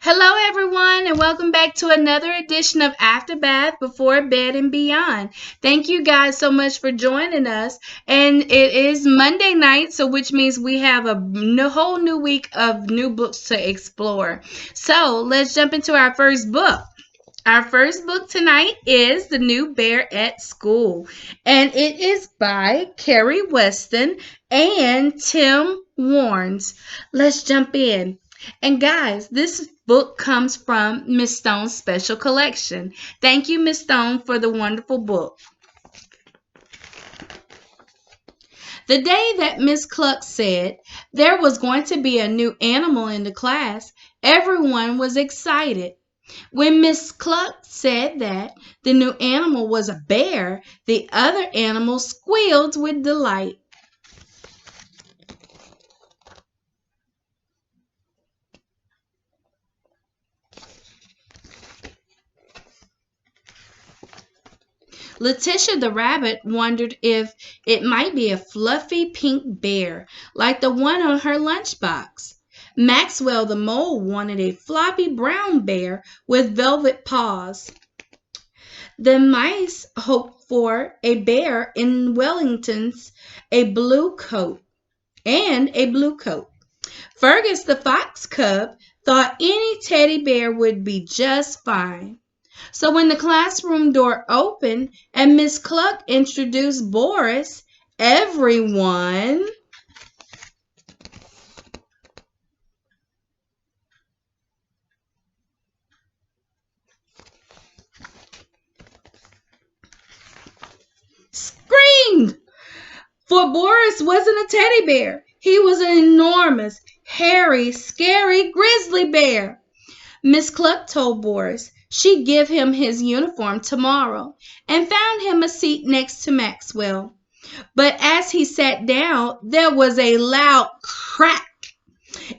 Hello, everyone, and welcome back to another edition of After Bath, Before Bed, and Beyond. Thank you guys so much for joining us. And it is Monday night, so which means we have a whole new week of new books to explore. So let's jump into our first book. Our first book tonight is The New Bear at School, and it is by Carrie Weston and Tim Warnes. Let's jump in. And guys, this book comes from Miss Stone's special collection. Thank you, Miss Stone, for the wonderful book. The day that Miss Cluck said there was going to be a new animal in the class, everyone was excited. When Miss Cluck said that the new animal was a bear, the other animals squealed with delight. Letitia the rabbit wondered if it might be a fluffy pink bear, like the one on her lunchbox. Maxwell the mole wanted a floppy brown bear with velvet paws. The mice hoped for a bear in Wellington's a blue coat and a blue coat. Fergus the fox cub thought any teddy bear would be just fine. So when the classroom door opened and Miss Cluck introduced Boris, everyone screamed. For Boris wasn't a teddy bear. He was an enormous, hairy, scary grizzly bear. Miss Cluck told Boris she'd give him his uniform tomorrow and found him a seat next to Maxwell. But as he sat down, there was a loud crack.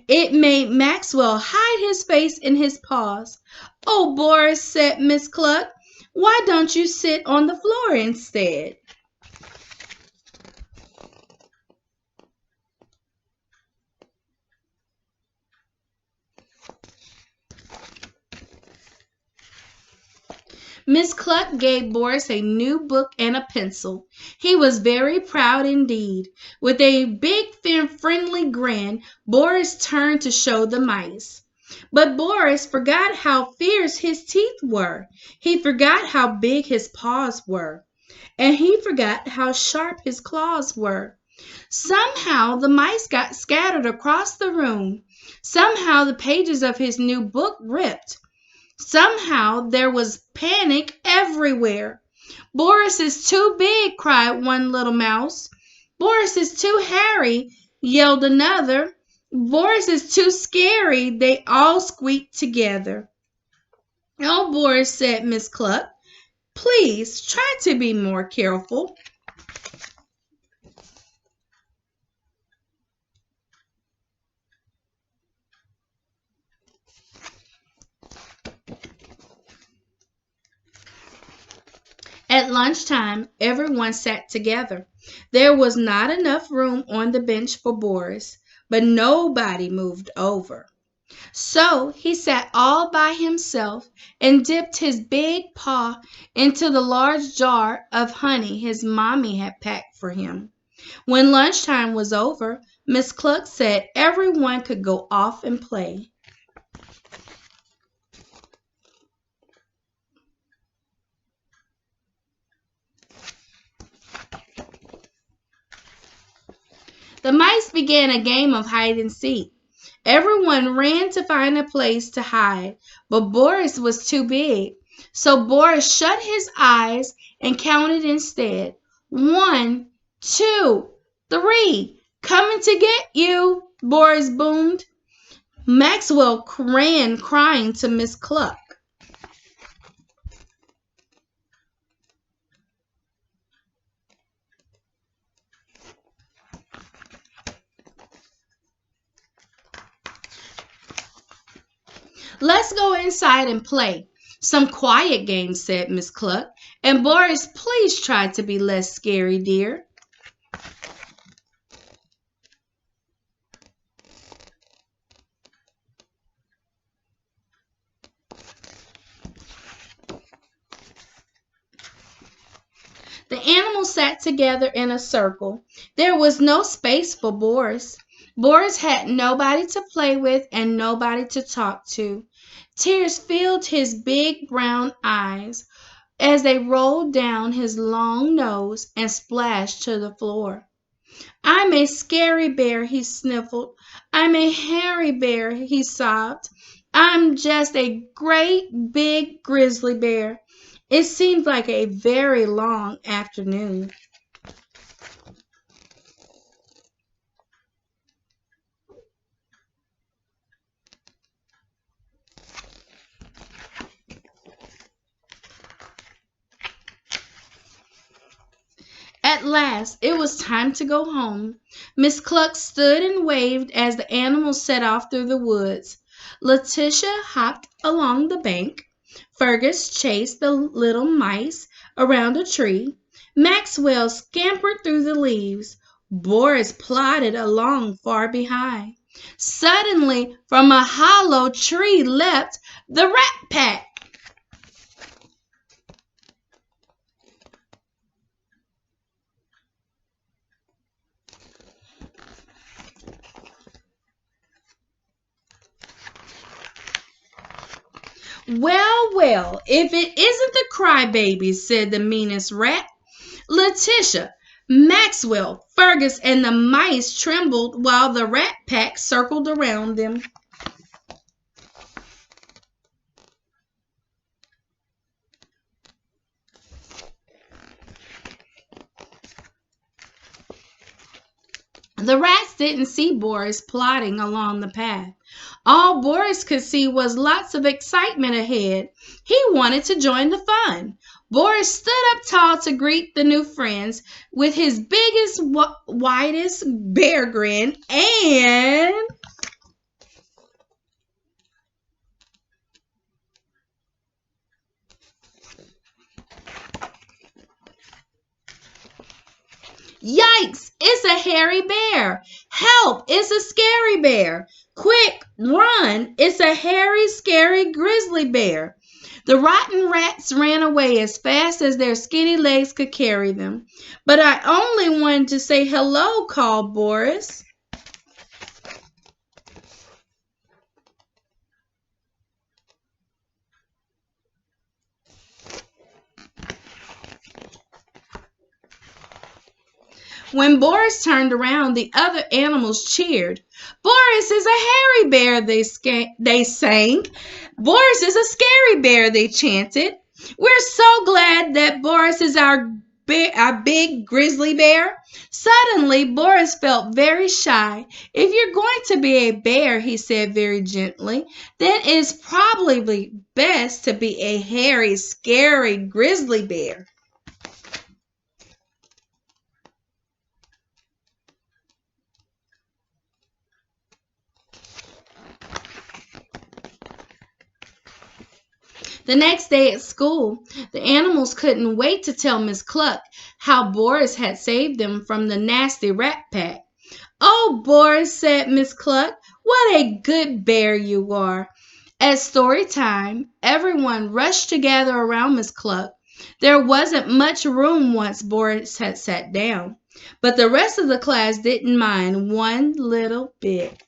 It made Maxwell hide his face in his paws. "Oh, Boris," said Miss Cluck, "why don't you sit on the floor instead?" Miss Cluck gave Boris a new book and a pencil. He was very proud indeed. With a big, friendly grin, Boris turned to show the mice. But Boris forgot how fierce his teeth were. He forgot how big his paws were. And he forgot how sharp his claws were. Somehow the mice got scattered across the room. Somehow the pages of his new book ripped. Somehow there was panic everywhere. "Boris is too big," cried one little mouse. "Boris is too hairy," yelled another. "Boris is too scary," they all squeaked together. "Oh, Boris," said Miss Cluck, "please try to be more careful." At lunchtime, everyone sat together. There was not enough room on the bench for Boris, but nobody moved over. So he sat all by himself and dipped his big paw into the large jar of honey his mommy had packed for him. When lunchtime was over, Miss Cluck said everyone could go off and play. The mice began a game of hide and seek. Everyone ran to find a place to hide, but Boris was too big. So Boris shut his eyes and counted instead. "1, 2, 3, coming to get you," Boris boomed. Maxwell ran crying to Miss Cluck. "Let's go inside and play some quiet games," said Miss Cluck. "And Boris, please try to be less scary, dear." The animals sat together in a circle. There was no space for Boris. Boris had nobody to play with and nobody to talk to. Tears filled his big brown eyes as they rolled down his long nose and splashed to the floor. I'm a scary bear, he sniffled. I'm a hairy bear, he sobbed. I'm just a great big grizzly bear. It seemed like a very long afternoon. At last it was time to go home. Miss Cluck stood and waved as the animals set off through the woods. Letitia hopped along the bank. Fergus chased the little mice around a tree. Maxwell scampered through the leaves. Boris plodded along far behind. Suddenly, from a hollow tree leapt the Rat Pack. Well, well, if it isn't the crybabies, said the meanest rat. Letitia, Maxwell, Fergus, and the mice trembled while the Rat Pack circled around them. The rats didn't see Boris plodding along the path. All Boris could see was lots of excitement ahead. He wanted to join the fun. Boris stood up tall to greet the new friends with his biggest, widest bear grin and yikes, it's a hairy bear. Help, it's a scary bear. Quick, run, it's a hairy, scary grizzly bear. The rotten rats ran away as fast as their skinny legs could carry them. But I only wanted to say hello, called Boris. When Boris turned around, the other animals cheered. Boris is a hairy bear, they sang. Boris is a scary bear, they chanted. We're so glad that Boris is our big grizzly bear. Suddenly, Boris felt very shy. If you're going to be a bear, he said very gently, then it's probably best to be a hairy, scary grizzly bear. The next day at school, the animals couldn't wait to tell Miss Cluck how Boris had saved them from the nasty Rat Pack. "Oh, Boris," said Miss Cluck, "what a good bear you are." At story time, everyone rushed to gather around Miss Cluck. There wasn't much room once Boris had sat down, but the rest of the class didn't mind one little bit.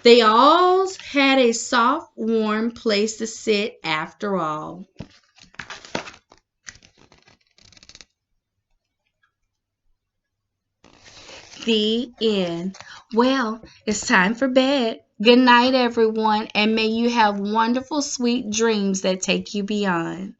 They all had a soft, warm place to sit after all. The end. Well, it's time for bed. Good night, everyone, and may you have wonderful, sweet dreams that take you beyond.